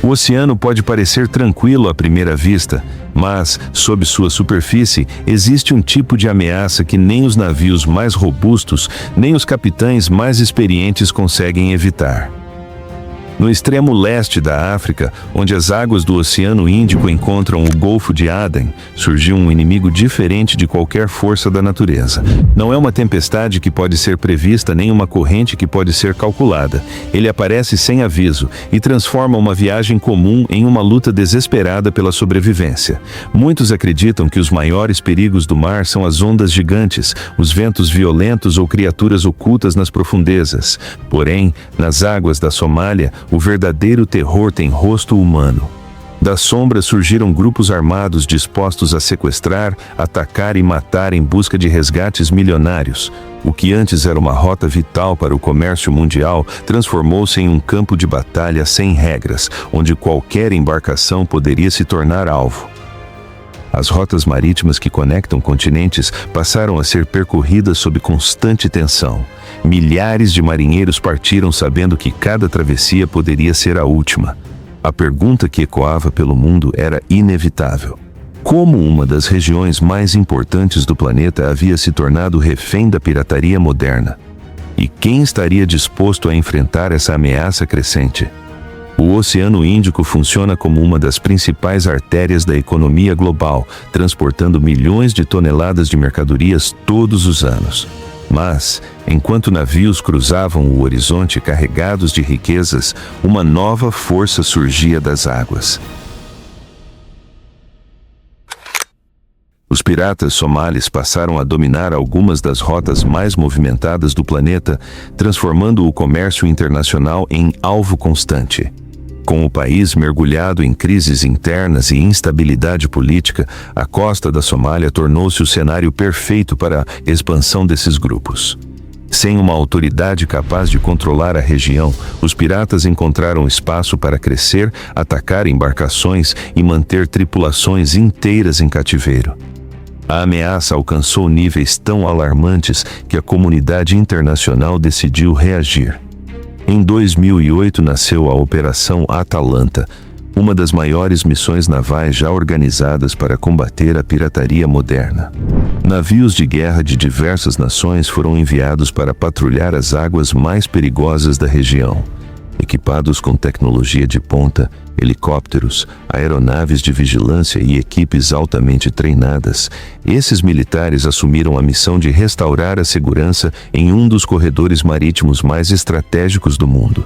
O oceano pode parecer tranquilo à primeira vista, mas, sob sua superfície, existe um tipo de ameaça que nem os navios mais robustos, nem os capitães mais experientes conseguem evitar. No extremo leste da África, onde as águas do Oceano Índico encontram o Golfo de Aden, surgiu um inimigo diferente de qualquer força da natureza. Não é uma tempestade que pode ser prevista, nem uma corrente que pode ser calculada. Ele aparece sem aviso e transforma uma viagem comum em uma luta desesperada pela sobrevivência. Muitos acreditam que os maiores perigos do mar são as ondas gigantes, os ventos violentos ou criaturas ocultas nas profundezas. Porém, nas águas da Somália, o verdadeiro terror tem rosto humano. Das sombras surgiram grupos armados dispostos a sequestrar, atacar e matar em busca de resgates milionários. O que antes era uma rota vital para o comércio mundial transformou-se em um campo de batalha sem regras, onde qualquer embarcação poderia se tornar alvo. As rotas marítimas que conectam continentes passaram a ser percorridas sob constante tensão. Milhares de marinheiros partiram sabendo que cada travessia poderia ser a última. A pergunta que ecoava pelo mundo era inevitável. Como uma das regiões mais importantes do planeta havia se tornado refém da pirataria moderna? E quem estaria disposto a enfrentar essa ameaça crescente? O Oceano Índico funciona como uma das principais artérias da economia global, transportando milhões de toneladas de mercadorias todos os anos. Mas, enquanto navios cruzavam o horizonte carregados de riquezas, uma nova força surgia das águas. Os piratas somalis passaram a dominar algumas das rotas mais movimentadas do planeta, transformando o comércio internacional em alvo constante. Com o país mergulhado em crises internas e instabilidade política, a costa da Somália tornou-se o cenário perfeito para a expansão desses grupos. Sem uma autoridade capaz de controlar a região, os piratas encontraram espaço para crescer, atacar embarcações e manter tripulações inteiras em cativeiro. A ameaça alcançou níveis tão alarmantes que a comunidade internacional decidiu reagir. Em 2008 nasceu a Operação Atalanta, uma das maiores missões navais já organizadas para combater a pirataria moderna. Navios de guerra de diversas nações foram enviados para patrulhar as águas mais perigosas da região. Equipados com tecnologia de ponta, helicópteros, aeronaves de vigilância e equipes altamente treinadas, esses militares assumiram a missão de restaurar a segurança em um dos corredores marítimos mais estratégicos do mundo.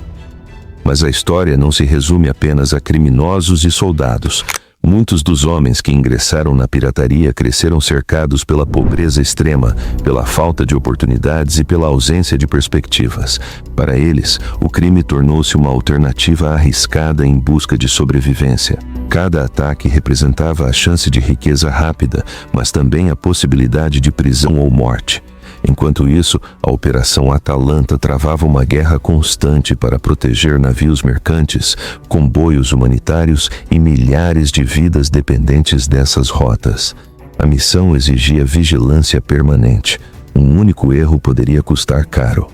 Mas a história não se resume apenas a criminosos e soldados. Muitos dos homens que ingressaram na pirataria cresceram cercados pela pobreza extrema, pela falta de oportunidades e pela ausência de perspectivas. Para eles, o crime tornou-se uma alternativa arriscada em busca de sobrevivência. Cada ataque representava a chance de riqueza rápida, mas também a possibilidade de prisão ou morte. Enquanto isso, a Operação Atalanta travava uma guerra constante para proteger navios mercantes, comboios humanitários e milhares de vidas dependentes dessas rotas. A missão exigia vigilância permanente. Um único erro poderia custar caro.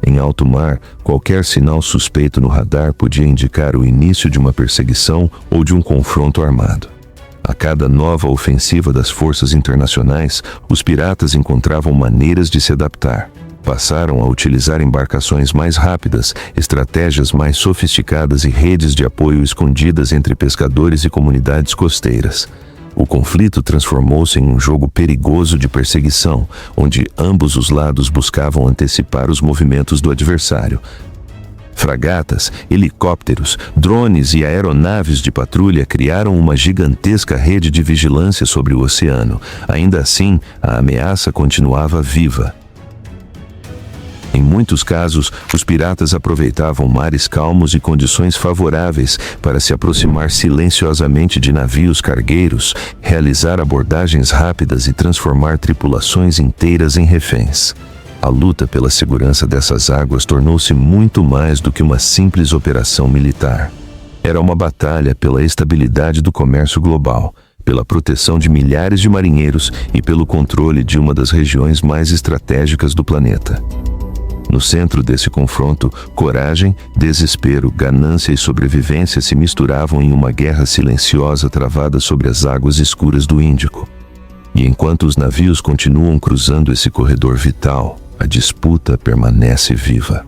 Em alto mar, qualquer sinal suspeito no radar podia indicar o início de uma perseguição ou de um confronto armado. A cada nova ofensiva das forças internacionais, os piratas encontravam maneiras de se adaptar. Passaram a utilizar embarcações mais rápidas, estratégias mais sofisticadas e redes de apoio escondidas entre pescadores e comunidades costeiras. O conflito transformou-se em um jogo perigoso de perseguição, onde ambos os lados buscavam antecipar os movimentos do adversário. Fragatas, helicópteros, drones e aeronaves de patrulha criaram uma gigantesca rede de vigilância sobre o oceano. Ainda assim, a ameaça continuava viva. Em muitos casos, os piratas aproveitavam mares calmos e condições favoráveis para se aproximar silenciosamente de navios cargueiros, realizar abordagens rápidas e transformar tripulações inteiras em reféns. A luta pela segurança dessas águas tornou-se muito mais do que uma simples operação militar. Era uma batalha pela estabilidade do comércio global, pela proteção de milhares de marinheiros e pelo controle de uma das regiões mais estratégicas do planeta. No centro desse confronto, coragem, desespero, ganância e sobrevivência se misturavam em uma guerra silenciosa travada sobre as águas escuras do Índico. E enquanto os navios continuam cruzando esse corredor vital, a disputa permanece viva.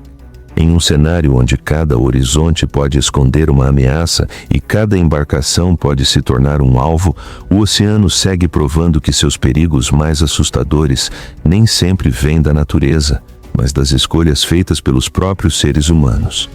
Em um cenário onde cada horizonte pode esconder uma ameaça e cada embarcação pode se tornar um alvo, o oceano segue provando que seus perigos mais assustadores nem sempre vêm da natureza, mas das escolhas feitas pelos próprios seres humanos.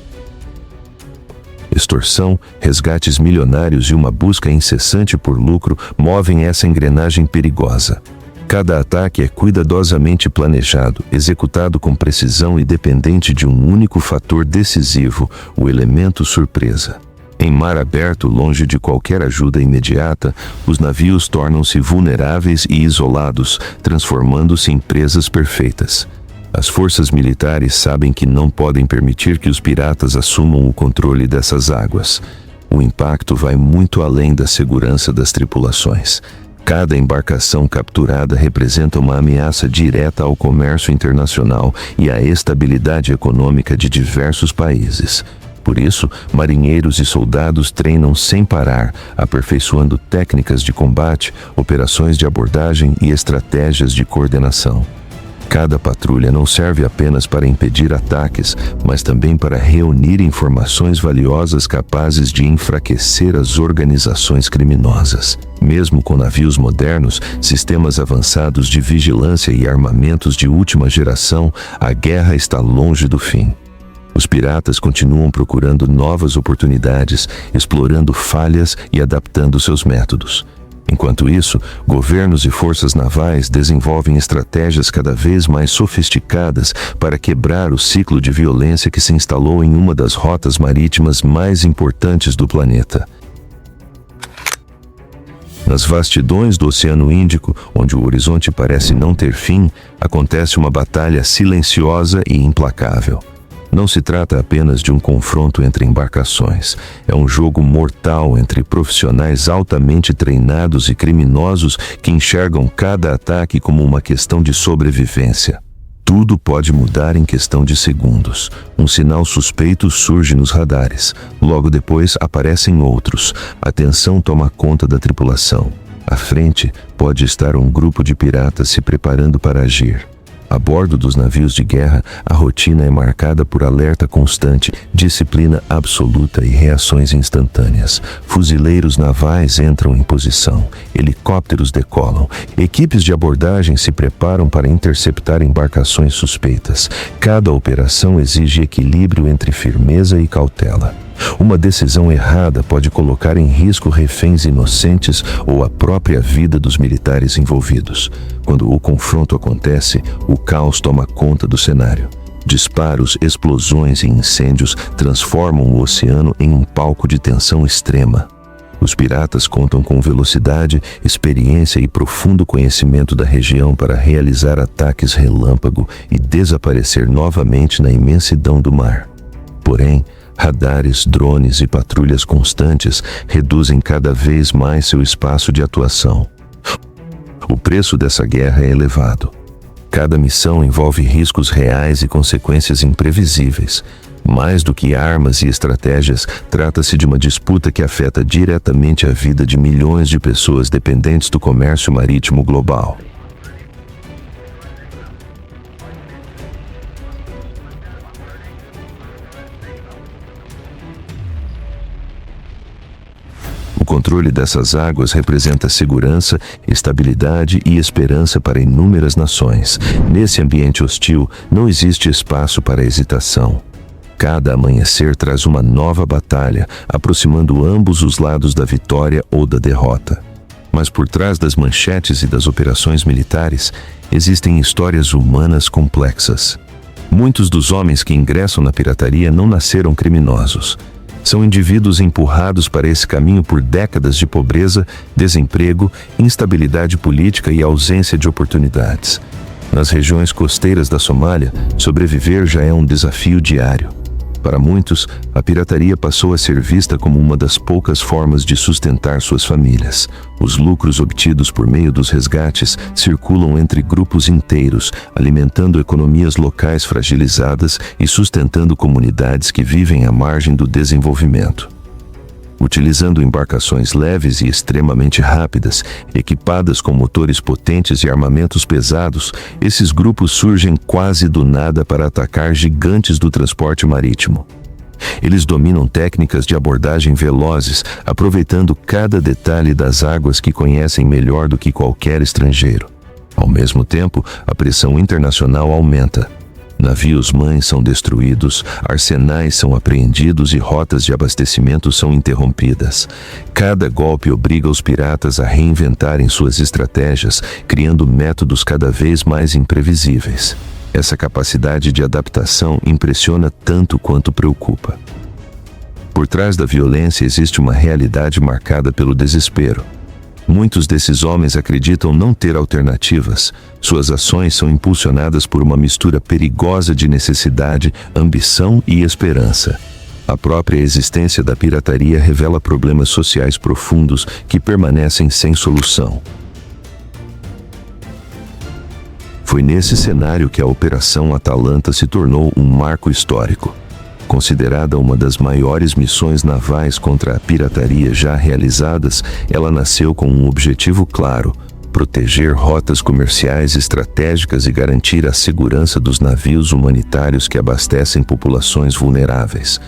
Extorsão, resgates milionários e uma busca incessante por lucro movem essa engrenagem perigosa. Cada ataque é cuidadosamente planejado, executado com precisão e dependente de um único fator decisivo, o elemento surpresa. Em mar aberto, longe de qualquer ajuda imediata, os navios tornam-se vulneráveis e isolados, transformando-se em presas perfeitas. As forças militares sabem que não podem permitir que os piratas assumam o controle dessas águas. O impacto vai muito além da segurança das tripulações. Cada embarcação capturada representa uma ameaça direta ao comércio internacional e à estabilidade econômica de diversos países. Por isso, marinheiros e soldados treinam sem parar, aperfeiçoando técnicas de combate, operações de abordagem e estratégias de coordenação. Cada patrulha não serve apenas para impedir ataques, mas também para reunir informações valiosas capazes de enfraquecer as organizações criminosas. Mesmo com navios modernos, sistemas avançados de vigilância e armamentos de última geração, a guerra está longe do fim. Os piratas continuam procurando novas oportunidades, explorando falhas e adaptando seus métodos. Enquanto isso, governos e forças navais desenvolvem estratégias cada vez mais sofisticadas para quebrar o ciclo de violência que se instalou em uma das rotas marítimas mais importantes do planeta. Nas vastidões do Oceano Índico, onde o horizonte parece não ter fim, acontece uma batalha silenciosa e implacável. Não se trata apenas de um confronto entre embarcações. É um jogo mortal entre profissionais altamente treinados e criminosos que enxergam cada ataque como uma questão de sobrevivência. Tudo pode mudar em questão de segundos. Um sinal suspeito surge nos radares. Logo depois aparecem outros. A tensão toma conta da tripulação. À frente pode estar um grupo de piratas se preparando para agir. A bordo dos navios de guerra, a rotina é marcada por alerta constante, disciplina absoluta e reações instantâneas. Fuzileiros navais entram em posição, helicópteros decolam, equipes de abordagem se preparam para interceptar embarcações suspeitas. Cada operação exige equilíbrio entre firmeza e cautela. Uma decisão errada pode colocar em risco reféns inocentes ou a própria vida dos militares envolvidos. Quando o confronto acontece, o caos toma conta do cenário. Disparos, explosões e incêndios transformam o oceano em um palco de tensão extrema. Os piratas contam com velocidade, experiência e profundo conhecimento da região para realizar ataques relâmpago e desaparecer novamente na imensidão do mar. Porém, radares, drones e patrulhas constantes reduzem cada vez mais seu espaço de atuação. O preço dessa guerra é elevado. Cada missão envolve riscos reais e consequências imprevisíveis. Mais do que armas e estratégias, trata-se de uma disputa que afeta diretamente a vida de milhões de pessoas dependentes do comércio marítimo global. O controle dessas águas representa segurança, estabilidade e esperança para inúmeras nações. Nesse ambiente hostil, não existe espaço para hesitação. Cada amanhecer traz uma nova batalha, aproximando ambos os lados da vitória ou da derrota. Mas por trás das manchetes e das operações militares, existem histórias humanas complexas. Muitos dos homens que ingressam na pirataria não nasceram criminosos. São indivíduos empurrados para esse caminho por décadas de pobreza, desemprego, instabilidade política e ausência de oportunidades. Nas regiões costeiras da Somália, sobreviver já é um desafio diário. Para muitos, a pirataria passou a ser vista como uma das poucas formas de sustentar suas famílias. Os lucros obtidos por meio dos resgates circulam entre grupos inteiros, alimentando economias locais fragilizadas e sustentando comunidades que vivem à margem do desenvolvimento. Utilizando embarcações leves e extremamente rápidas, equipadas com motores potentes e armamentos pesados, esses grupos surgem quase do nada para atacar gigantes do transporte marítimo. Eles dominam técnicas de abordagem velozes, aproveitando cada detalhe das águas que conhecem melhor do que qualquer estrangeiro. Ao mesmo tempo, a pressão internacional aumenta. Navios-mães são destruídos, arsenais são apreendidos e rotas de abastecimento são interrompidas. Cada golpe obriga os piratas a reinventarem suas estratégias, criando métodos cada vez mais imprevisíveis. Essa capacidade de adaptação impressiona tanto quanto preocupa. Por trás da violência existe uma realidade marcada pelo desespero. Muitos desses homens acreditam não ter alternativas. Suas ações são impulsionadas por uma mistura perigosa de necessidade, ambição e esperança. A própria existência da pirataria revela problemas sociais profundos que permanecem sem solução. Foi nesse cenário que a Operação Atalanta se tornou um marco histórico. Considerada uma das maiores missões navais contra a pirataria já realizadas, ela nasceu com um objetivo claro: proteger rotas comerciais estratégicas e garantir a segurança dos navios humanitários que abastecem populações vulneráveis.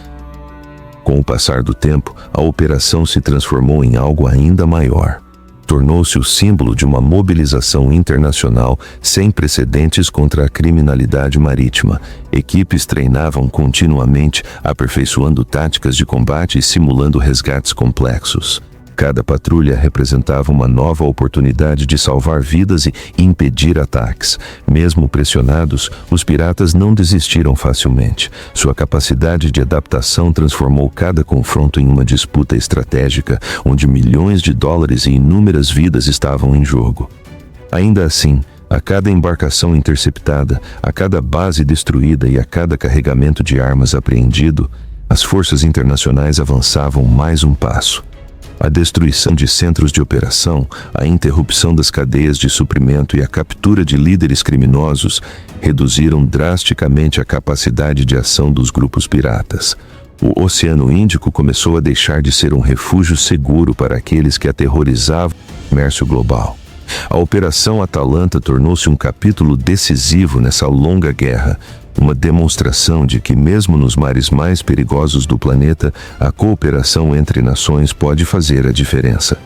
Com o passar do tempo, a operação se transformou em algo ainda maior. Tornou-se o símbolo de uma mobilização internacional sem precedentes contra a criminalidade marítima. Equipes treinavam continuamente, aperfeiçoando táticas de combate e simulando resgates complexos. Cada patrulha representava uma nova oportunidade de salvar vidas e impedir ataques. Mesmo pressionados, os piratas não desistiram facilmente. Sua capacidade de adaptação transformou cada confronto em uma disputa estratégica, onde milhões de dólares e inúmeras vidas estavam em jogo. Ainda assim, a cada embarcação interceptada, a cada base destruída e a cada carregamento de armas apreendido, as forças internacionais avançavam mais um passo. A destruição de centros de operação, a interrupção das cadeias de suprimento e a captura de líderes criminosos reduziram drasticamente a capacidade de ação dos grupos piratas. O Oceano Índico começou a deixar de ser um refúgio seguro para aqueles que aterrorizavam o comércio global. A Operação Atalanta tornou-se um capítulo decisivo nessa longa guerra, uma demonstração de que mesmo nos mares mais perigosos do planeta, a cooperação entre nações pode fazer a diferença.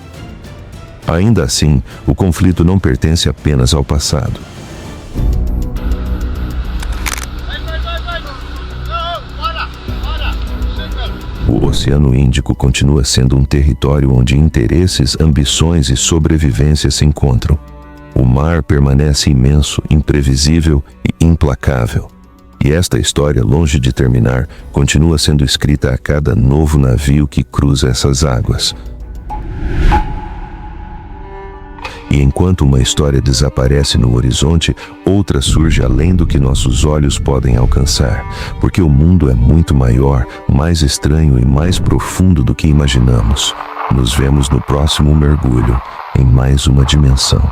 Ainda assim, o conflito não pertence apenas ao passado. O Oceano Índico continua sendo um território onde interesses, ambições e sobrevivência se encontram. O mar permanece imenso, imprevisível e implacável. E esta história, longe de terminar, continua sendo escrita a cada novo navio que cruza essas águas. E enquanto uma história desaparece no horizonte, outra surge além do que nossos olhos podem alcançar, porque o mundo é muito maior, mais estranho e mais profundo do que imaginamos. Nos vemos no próximo mergulho, em mais uma dimensão.